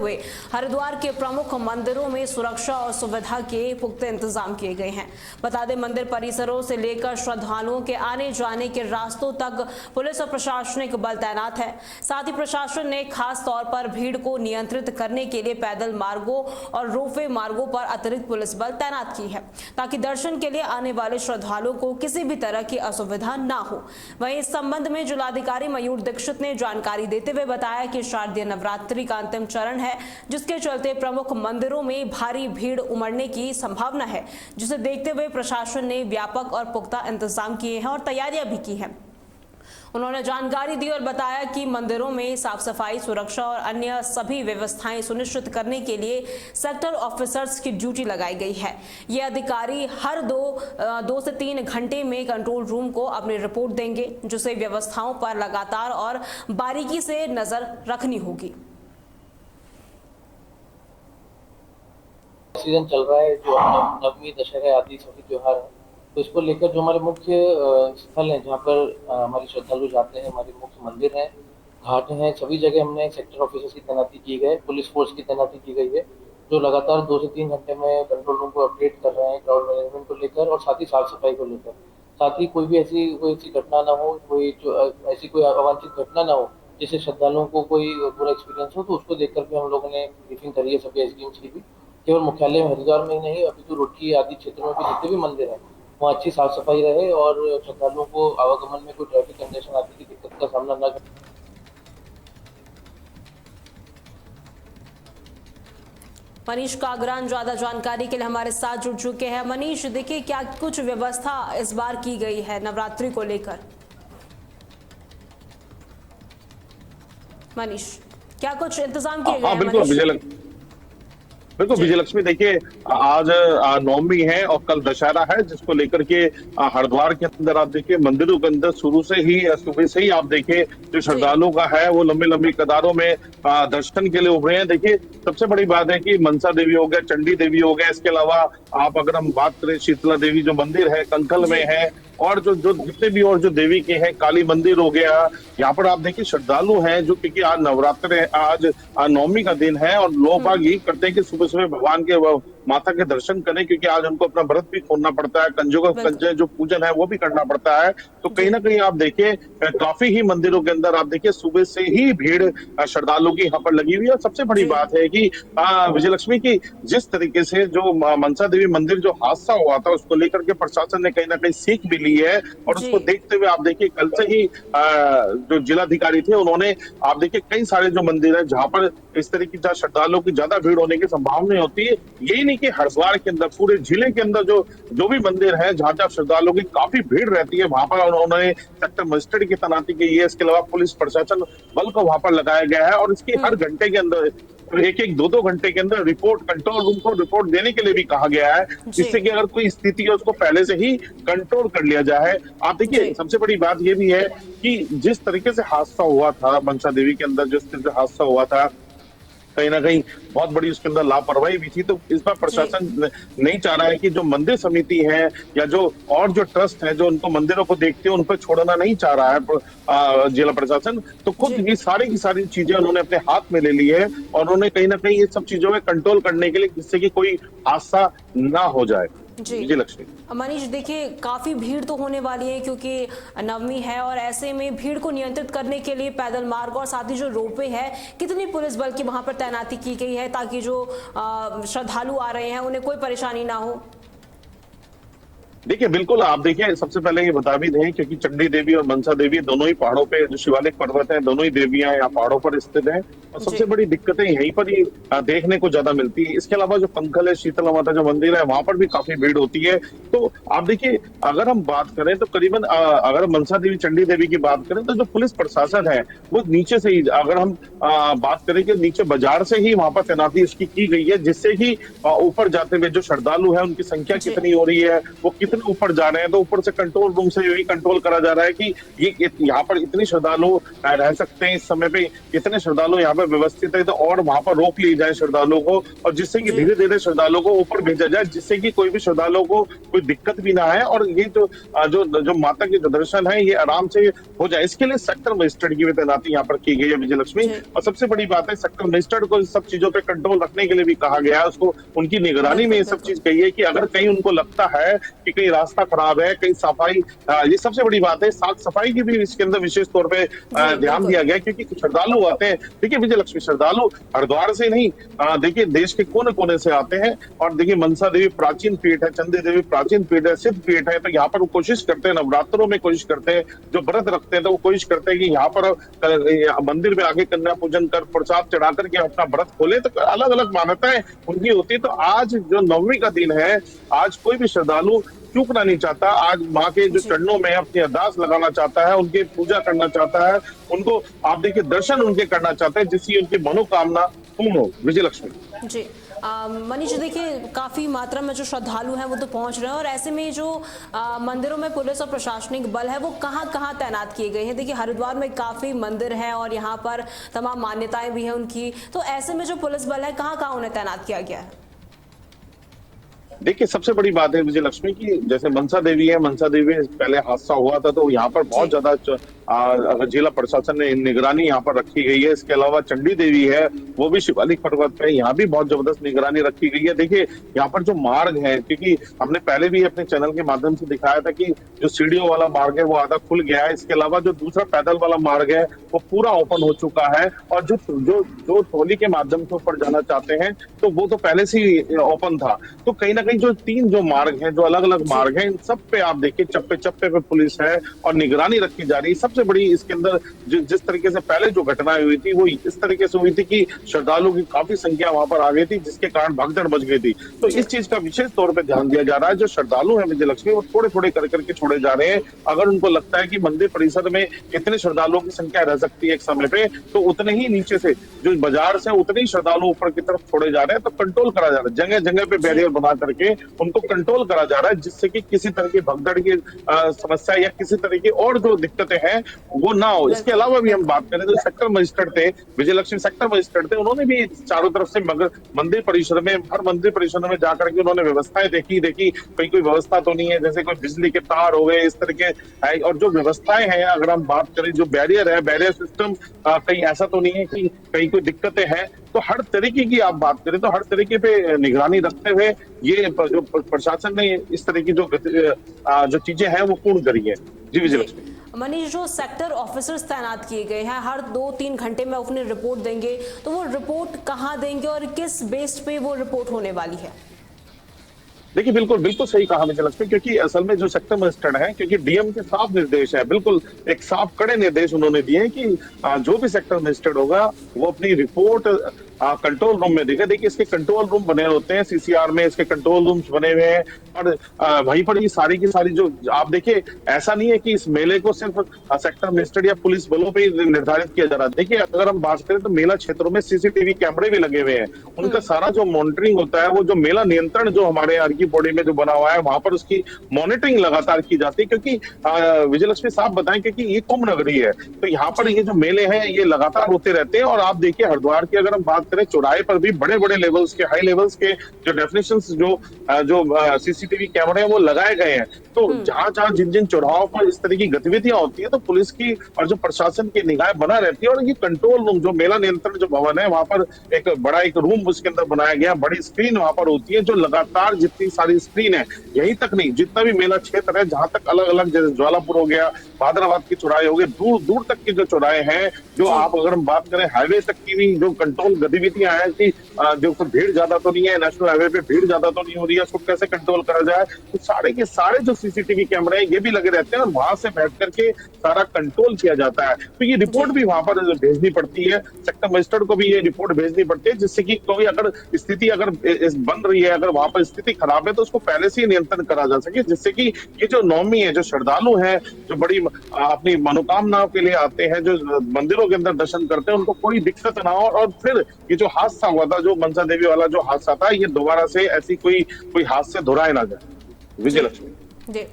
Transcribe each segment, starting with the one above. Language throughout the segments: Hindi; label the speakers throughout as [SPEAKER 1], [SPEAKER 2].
[SPEAKER 1] हुए हरिद्वार के प्रमुख मंदिरों में सुरक्षा और सुविधा के पुख्ते इंतजाम किए गए हैं। बता दें, मंदिर परिसरों से लेकर श्रद्धालुओं के आने जाने के रास्तों तक पुलिस और प्रशासनिक बल तैनात है। साथ ही प्रशासन ने खास तौर पर भीड़ को नियंत्रित करने के लिए पैदल मार्गों और रोपवे मार्गों पर अतिरिक्त पुलिस बल तैनात की है, ताकि दर्शन के लिए आने वाले श्रद्धालुओं को किसी भी तरह की असुविधा न हो। वहीं इस संबंध में जिलाधिकारी मयूर दीक्षित ने जानकारी देते हुए बताया कि शारदीय नवरात्रि का अंतिम चरण है, जिसके चलते प्रमुख मंदिरों में भारी भीड़ उमड़ने की संभावना है, जिसे देखते हुए प्रशासन ने व्यापक और पुख्ता इंतजाम किए हैं और तैयारियां भी की हैं। उन्होंने जानकारी दी और बताया कि मंदिरों में साफ सफाई, सुरक्षा और अन्य सभी व्यवस्थाएं सुनिश्चित करने के लिए सेक्टर ऑफिसर्स की ड्यूटी लगाई गई है। ये अधिकारी हर दो से 3 घंटे में कंट्रोल रूम को अपनी रिपोर्ट देंगे, जिसे व्यवस्थाओं पर लगातार और बारीकी से नजर रखनी होगी।
[SPEAKER 2] सीजन चल रहा है, जो नवमी, दशहरा आदि सभी त्योहार है, तो इसको लेकर जो हमारे मुख्य स्थल हैं जहाँ पर हमारे श्रद्धालु जाते हैं, हमारे मुख्य मंदिर हैं, घाट हैं, सभी जगह हमने सेक्टर ऑफिसर्स की तैनाती की गई है, पुलिस फोर्स की तैनाती की गई है, जो लगातार 2 से 3 घंटे में कंट्रोल रूम को अपडेट कर रहे हैं क्राउड मैनेजमेंट को लेकर और साथ ही साफ सफाई को लेकर। साथ ही कोई भी ऐसी घटना ना हो, ऐसी कोई अवांछित घटना ना हो जिससे श्रद्धालुओं को कोई बुरा एक्सपीरियंस हो, तो उसको देखकर भी हम लोगों ने ब्रीफिंग करी है सभी एसडीएम्स की भी। केवल मुख्यालय हरिद्वार में ही नहीं, अभी तो रुड़की आदि क्षेत्रों में भी जितने भी मंदिर हैं वहाँ अच्छी साफ सफाई रहे और श्रद्धालुओं को आवागमन में कोई ट्रैफिक कंजेशन आदि की दिक्कत का सामना न करें।
[SPEAKER 1] मनीष कागरान ज्यादा जानकारी के लिए हमारे साथ जुड़ चुके हैं। मनीष, देखिए क्या कुछ व्यवस्था इस बार की गई है नवरात्रि को लेकर? मनीष, क्या कुछ इंतजाम किए गए हैं?
[SPEAKER 3] बिल्कुल विजयलक्ष्मी, देखिए आज नवमी है और कल दशहरा है, जिसको लेकर के हरिद्वार के अंदर आप देखिए मंदिरों के अंदर सुबह से ही आप देखिए जो श्रद्धालुओं का है वो लंबी लंबी कतारों में दर्शन के लिए उभरे हैं। देखिए सबसे बड़ी बात है कि मनसा देवी हो गया, चंडी देवी हो गया, इसके अलावा आप अगर हम बात करें शीतला देवी जो मंदिर है कंखल में है, और जो जितने भी और जो देवी के हैं, काली मंदिर हो गया, यहाँ पर आप देखिए श्रद्धालु हैं जो, क्योंकि आज नवरात्र है, आज नवमी का दिन है और लोग बाग यही करते हैं कि सुबह सुबह भगवान के माता के दर्शन करें, क्योंकि आज उनको अपना व्रत भी खोलना पड़ता है, कंजों जो पूजन है वो भी करना पड़ता है। तो कहीं ना कहीं आप देखिए काफी ही मंदिरों के अंदर आप देखिए सुबह से ही भीड़ श्रद्धालुओं की यहाँ पर लगी हुई है। और सबसे बड़ी बात है कि विजयलक्ष्मी की जिस तरीके से जो मनसा देवी मंदिर जो हादसा हुआ था उसको लेकर के प्रशासन ने कहीं ना कहीं सीख भी ली है, और उसको देखते हुए आप देखिए कल से ही जो जिलाधिकारी थे उन्होंने आप देखिए कई सारे जो मंदिर है जहाँ पर इस तरीके की श्रद्धालुओं की ज्यादा भीड़ होने की संभावना होती है, यही नहीं कि हरिद्वार के अंदर पूरे जिले के अंदर जो भी मंदिर है जहां जहां श्रद्धालुओं की काफी भीड़ रहती है वहां पर उन्होंने सेक्टर मजिस्ट्रेट की तैनाती की है। इसके अलावा पुलिस प्रशासन बल को वहां पर लगाया गया है और इसकी हर घंटे के अंदर एक 2 घंटे के अंदर रिपोर्ट कंट्रोल रूम को रिपोर्ट देने के लिए भी कहा गया है, जिससे कि अगर कोई स्थिति है उसको पहले से ही कंट्रोल कर लिया जाए। आप देखिए सबसे बड़ी बात ये भी है कि जिस तरीके से हादसा हुआ था मनसा देवी के अंदर, जिस तरह से हादसा हुआ था, कहीं ना कहीं बहुत बड़ी उसके अंदर लापरवाही भी थी। तो इस बार प्रशासन नहीं चाह रहा है कि जो मंदिर समिति है या जो ट्रस्ट है जो उनको मंदिरों को देखते हैं उन पर छोड़ना नहीं चाह रहा है जिला प्रशासन। तो खुद ये सारी की सारी चीजें उन्होंने अपने हाथ में ले ली है और उन्होंने कहीं ना कहीं ये सब चीजों में कंट्रोल करने के लिए, जिससे कि कोई हादसा ना हो जाए। जी लक्ष्मी।
[SPEAKER 1] मनीष, देखिए काफी भीड़ तो होने वाली है क्योंकि नवमी है और ऐसे में भीड़ को नियंत्रित करने के लिए पैदल मार्ग और साथ ही जो रोपवे है, कितनी पुलिस बल की वहां पर तैनाती की गई है ताकि जो श्रद्धालु आ रहे हैं उन्हें कोई परेशानी ना हो?
[SPEAKER 3] देखिए बिल्कुल, आप देखिए सबसे पहले ये बता भी दें क्योंकि चंडी देवी और मनसा देवी दोनों ही पहाड़ों पे जो शिवालिक पर्वत है, दोनों ही देवियां यहाँ पहाड़ों पर स्थित हैं और सबसे बड़ी दिक्कतें यहीं पर ही देखने को ज्यादा मिलती है। इसके अलावा जो कंखल है, शीतला माता जो मंदिर है, वहां पर भी काफी भीड़ होती है। तो आप देखिए अगर हम बात करें तो करीबन अगर मनसा देवी, चंडी देवी की बात करें तो जो पुलिस प्रशासन है वो नीचे से ही, अगर हम बात करें कि नीचे बाजार से ही वहां पर तैनाती इसकी की गई है, जिससे कि ऊपर जाते हुए जो श्रद्धालु है उनकी संख्या कितनी हो रही है, वो इतने ऊपर जा रहे हैं तो ऊपर से कंट्रोल रूम से यही कंट्रोल करा जा रहा है कि ये यहाँ पर इतने श्रद्धालु रह सकते हैं, इस समय पे इतने श्रद्धालु यहाँ पर व्यवस्थित है, तो और वहां पर रोक लिए जाए श्रद्धालुओं को, और जिससे कि धीरे धीरे श्रद्धालुओं को ऊपर भेजा जाए, जिससे कि कोई भी श्रद्धालुओं को कोई दिक्कत भी ना आए और ये जो माता के जो दर्शन है ये आराम से हो जाए। इसके लिए सेक्टर मजिस्ट्रेट की भी तैनाती यहाँ पर की गई है विजयलक्ष्मी। और सबसे बड़ी बात है, सेक्टर मजिस्ट्रेट को इस सब चीजों पे कंट्रोल रखने के लिए भी कहा गया है, उसको उनकी निगरानी में ये सब चीज कही है कि अगर कहीं उनको लगता है कि कहीं रास्ता खराब है, कहीं सफाई, ये सबसे बड़ी बात है, साफ सफाई की भी इसके अंदर विशेष तौर पे ध्यान दिया गया, क्योंकि श्रद्धालु आते हैं। देखिए विजयलक्ष्मी, श्रद्धालु हरिद्वार से नहीं, देखिए देश के कोने कोने से आते हैं, और देखिए मनसा देवी प्राचीन पीठ है, चंडी देवी प्राचीन पीठ है, सिद्ध पीठ है, तो यहाँ पर वो कोशिश करते हैं, नवरात्रों में कोशिश करते हैं, जो व्रत रखते हैं तो वो कोशिश करते हैं कि यहाँ पर मंदिर में आगे कन्या पूजन कर प्रसाद चढ़ा करके अपना व्रत खोले। तो अलग अलग मान्यताएं उनकी होती है। तो आज जो नवमी का दिन है, आज कोई भी श्रद्धालु चूकना नहीं चाहता, आज माँ के जो चरणों में अपनी अरदास लगाना चाहता है, उनकी पूजा करना चाहता है, उनको आप देखिए दर्शन उनके करना चाहते हैं, जिससे उनकी मनोकामना पूर्ण हो। विजयलक्ष्मी
[SPEAKER 1] जी, मनीष, देखिए काफी मात्रा में जो श्रद्धालु हैं वो तो पहुंच रहे हैं, और ऐसे में जो मंदिरों में पुलिस और प्रशासनिक बल है वो कहाँ कहाँ तैनात किए गए हैं? देखिए हरिद्वार में काफी मंदिर हैं और यहाँ पर तमाम मान्यताएं भी हैं उनकी, तो ऐसे में जो पुलिस बल है कहाँ कहाँ उन्हें तैनात किया गया है?
[SPEAKER 3] देखिए सबसे बड़ी बात है विजयलक्ष्मी की, जैसे मनसा देवी है, मनसा देवी पहले हादसा हुआ था तो यहाँ पर बहुत ज्यादा जिला प्रशासन ने निगरानी यहाँ पर रखी गई है। इसके अलावा चंडी देवी है, वो भी शिवालिक पर्वत पे, यहाँ भी बहुत जबरदस्त निगरानी रखी गई है। देखिए यहाँ पर जो मार्ग है, क्योंकि हमने पहले भी अपने चैनल के माध्यम से दिखाया था कि जो सीढ़ियों वाला मार्ग है वो आधा खुल गया है। इसके अलावा जो दूसरा पैदल वाला मार्ग है वो पूरा ओपन हो चुका है, और जो ट्रॉली के माध्यम से ऊपर जाना चाहते हैं तो वो तो पहले से ही ओपन था। तो कहीं ना कहीं जो तीन जो मार्ग है, जो अलग अलग मार्ग है, इन सब पे आप देखिए चप्पे चप्पे पे पुलिस है और निगरानी रखी जा रही है। सबसे बड़ी इसके अंदर जिस तरीके से पहले जो घटनाएं हुई थी वो इस तरीके से हुई थी कि श्रद्धालुओं की काफी संख्या वहां पर आ गई थी, जिसके कारण भगदड़ मच गई थी। तो इस चीज का विशेष तौर पर ध्यान दिया जा रहा है। जो श्रद्धालु है विजयलक्ष्मी, वो थोड़े थोड़े कर करके छोड़े जा रहे हैं। अगर उनको लगता है कि मंदिर परिसर में इतने श्रद्धालुओं की संख्या रह सकती है एक समय पे, तो उतने ही नीचे से जो बाजार से उतने ही श्रद्धालु ऊपर की तरफ छोड़े जा रहे हैं। तो कंट्रोल करा जा रहा है, जगह जगह पे बैरियर बना करके उनको कंट्रोल करा जा रहा है, जिससे कि किसी तरह की भगदड़ की समस्या या किसी तरह की और जो दिक्कतें हैं वो ना हो। इसके अलावा भी हम बात करें तो सेक्टर मजिस्ट्रेट थे विजयलक्ष्मी, सेक्टर मजिस्ट्रेट थे, उन्होंने भी चारों तरफ से मंदिर परिसर में, हर मंदिर परिसर में जाकर के उन्होंने व्यवस्थाएं देखी कहीं कोई व्यवस्था तो नहीं है, जैसे कोई बिजली के तार हो गए, इस तरह के। और जो व्यवस्थाएं हैं, अगर हम बात करें जो बैरियर है, बैरियर सिस्टम कहीं ऐसा तो नहीं है कि कहीं कोई दिक्कतें हैं। तो हर तरीके की आप बात करें तो हर तरीके पे निगरानी रखते हुए ये जो प्रशासन ने इस तरह की जो चीजें हैं वो पूर्ण करी है। जी विजयलक्ष्मी।
[SPEAKER 1] मनीष, जो सेक्टर ऑफिसर्स तैनात किए गए हैं, हर 2-3 घंटे में अपनी रिपोर्ट देंगे, तो वो रिपोर्ट कहाँ देंगे और किस बेस पे वो रिपोर्ट होने वाली है?
[SPEAKER 3] देखिए बिल्कुल सही कहा विजयलक्ष्मी, क्योंकि असल में जो सेक्टर मजिस्ट्रेट है, क्योंकि डीएम के साफ निर्देश है, बिल्कुल एक साफ कड़े निर्देश उन्होंने दिए हैं कि जो भी सेक्टर मजिस्ट्रेट होगा वो अपनी रिपोर्ट कंट्रोल रूम में देगा। देखिए इसके कंट्रोल रूम बने होते हैं सीसीआर में, इसके कंट्रोल रूम्स बने हुए हैं, और वहीं पर ये सारी की सारी जो आप देखिए, ऐसा नहीं है कि इस मेले को सिर्फ सेक्टर मजिस्ट्रेट या पुलिस बलों पे निर्धारित किया जा रहा है। देखिए अगर हम बात करें तो मेला क्षेत्रों में सीसीटीवी कैमरे भी लगे हुए हैं, उनका सारा जो मॉनिटरिंग होता है, वो जो मेला नियंत्रण जो हमारे आर की बॉडी में जो बना हुआ है, वहां पर उसकी मॉनिटरिंग लगातार की जाती है। क्योंकि विजयलक्ष्मी साहब बताएं, क्योंकि ये कुंभ नगरी है, तो यहाँ पर ये जो मेले हैं ये लगातार होते रहते हैं। और आप देखिए हरिद्वार की अगर हम बात करें, चौराहे पर भी बड़े बड़े लेवल्स के, हाई लेवल्स के जो डेफिनेशंस जो सीसीटीवी कैमरे हैं वो लगाए गए हैं। तो जहां जहां जिन जिन चौराहों पर इस तरह की गतिविधियां होती है, तो पुलिस की और जो प्रशासन की निगाह बना रहती है। और ये कंट्रोल रूम जो मेला नियंत्रण जो भवन है, वहां पर एक बड़ा एक रूम उसके अंदर बनाया गया, बड़ी स्क्रीन वहां पर होती है, जो लगातार जितनी सारी स्क्रीन है, यही तक नहीं, जितना भी मेला क्षेत्र है, जहां तक अलग अलग, जैसे ज्वालापुर हो गया, भादराबाद के चौराहे हो गए, दूर दूर तक के जो चौराहे हैं, जो आप अगर हम बात करें हाईवे तक की भी जो कंट्रोल गतिविधियां हैं कि जो भीड़ ज्यादा तो नहीं है, नेशनल हाईवे पे भीड़ ज्यादा तो नहीं हो रही है, उसको कैसे कंट्रोल करा जाए, तो सारे के सारे जो सीसीटीवी कैमरे हैं ये भी लगे रहते हैं, और वहां से बैठ करके सारा कंट्रोल किया जाता है। तो ये रिपोर्ट भी वहां पर भेजनी पड़ती है, सेक्टर मजिस्ट्रेट को भी ये रिपोर्ट भेजनी पड़ती है, जिससे कि कोई अगर स्थिति अगर बन रही है, अगर वहां पर स्थिति खराब है, तो उसको पहले से ही नियंत्रण करा जा सके, जिससे कि ये जो नौमी है, जो श्रद्धालु है, जो बड़ी अपनी मनोकामनाओं के लिए आते हैं, जो मंदिरों के अंदर दर्शन करते हैं, उनको कोई दिक्कत ना हो। और फिर ये जो हादसा हुआ था, जो मनसा देवी वाला जो हादसा था, ये दोबारा से ऐसी कोई हादसे दोहराए ना जाए। विजयलक्ष्मी।
[SPEAKER 1] जी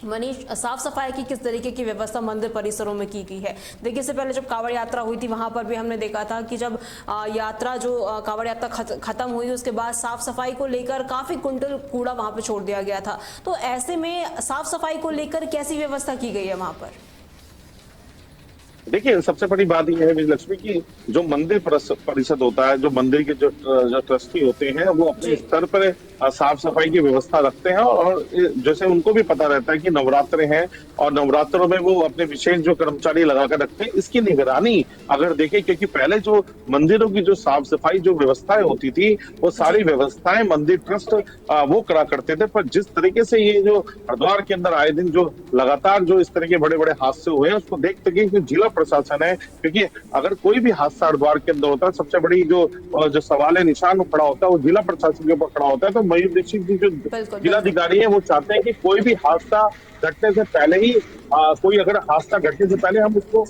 [SPEAKER 1] मनीष, साफ सफाई की किस तरीके की व्यवस्था मंदिर परिसरों में की गई है? देखिए, इससे पहले जब कांवड़ यात्रा हुई थी वहां पर भी हमने देखा था कि जब यात्रा जो कांवड़ यात्रा खत्म हुई उसके बाद साफ सफाई को लेकर काफी कुंटल कूड़ा वहां पर छोड़ दिया गया था। तो ऐसे में साफ सफाई को लेकर कैसी व्यवस्था की गई है वहां पर?
[SPEAKER 3] देखिए, सबसे बड़ी बात यह है विजयलक्ष्मी की जो मंदिर परिषद होता है, जो मंदिर के जो ट्रस्टी होते हैं, वो अपने स्तर पर साफ सफाई की व्यवस्था रखते हैं। और जैसे उनको भी पता रहता है कि नवरात्र हैं और नवरात्रों में वो अपने विशेष जो कर्मचारी लगाकर रखते हैं, इसकी निगरानी अगर देखें, क्योंकि पहले जो मंदिरों की जो साफ सफाई जो व्यवस्थाएं होती थी वो सारी व्यवस्थाएं मंदिर ट्रस्ट वो करा करते थे। पर जिस तरीके से ये जो हरिद्वार के अंदर आए दिन जो लगातार जो इस तरह के बड़े बड़े हादसे हुए हैं, उसको देखते कि जिला प्रशासन है, क्योंकि अगर कोई भी हादसा हरिद्वार के अंदर होता है, सबसे बड़ी जो सवाल है निशान खड़ा होता है वो जिला प्रशासन के ऊपर खड़ा होता है। तो मयूर दीक्षित जी जो जिलाधिकारी है वो चाहते हैं कि कोई भी हादसा घटने से पहले ही कोई अगर हादसा घटने से पहले हम उसको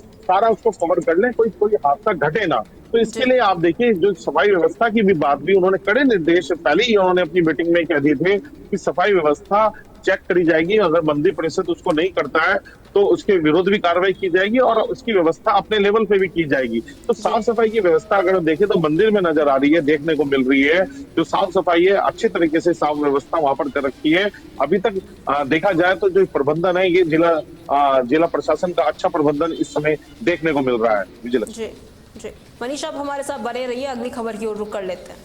[SPEAKER 3] कवर कर लें, कोई हादसा घटे ना। तो इसके लिए आप देखिए, जो सफाई व्यवस्था की भी बात भी उन्होंने कड़े निर्देश पहले ही उन्होंने अपनी मीटिंग में कह दिए थे कि सफाई व्यवस्था चेक करी जाएगी। अगर मंदिर परिषद उसको नहीं करता है तो उसके विरुद्ध भी कार्रवाई की जाएगी और उसकी व्यवस्था अपने लेवल पे भी की जाएगी। तो साफ सफाई की व्यवस्था अगर देखें तो मंदिर में नजर आ रही है, देखने को मिल रही है। जो साफ सफाई है अच्छी तरीके से साफ व्यवस्था वहां पर कर रखी है। अभी तक देखा जाए तो जो प्रबंधन है ये जिला प्रशासन का अच्छा प्रबंधन इस समय देखने को मिल रहा है।
[SPEAKER 1] जी जी मनीष, आप हमारे साथ बने रहिए, अगली खबर की ओर रुख कर लेते हैं।